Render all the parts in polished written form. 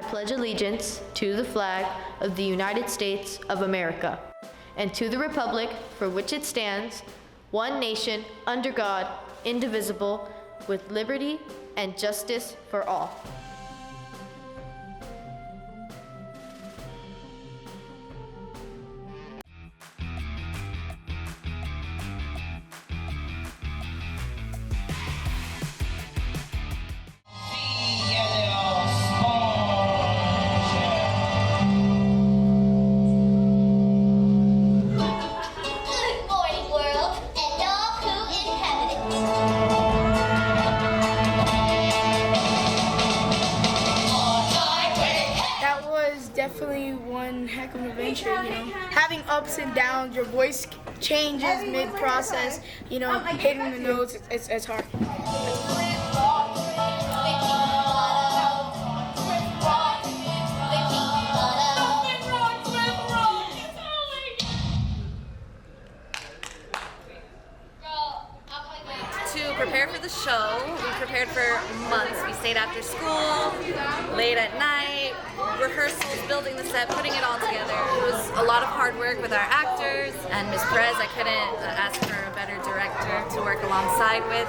pledge allegiance to the flag of the United States of America and to the republic for which it stands, one nation, under God, indivisible, with liberty and justice for all. Definitely one heck of an adventure, you know. Having ups and downs, your voice changes mid-process, you know, hitting the notes, it's hard. To prepare for the show, we prepared for months. We stayed after school, late at night, rehearsals, building the set, putting it all together. It was a lot of hard work with our actors, and Miss Perez, I couldn't ask for a better director to work alongside with.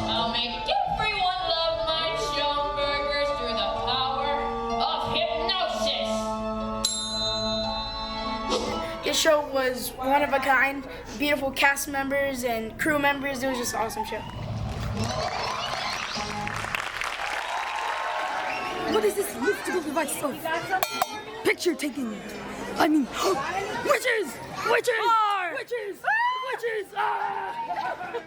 I'll make everyone love my show burgers through the power of hypnosis. This show was one of a kind, beautiful cast members and crew members. It was just an awesome show. What is this mystical device of picture taking? I mean, witches! Witches! Witches! Witches! Ah!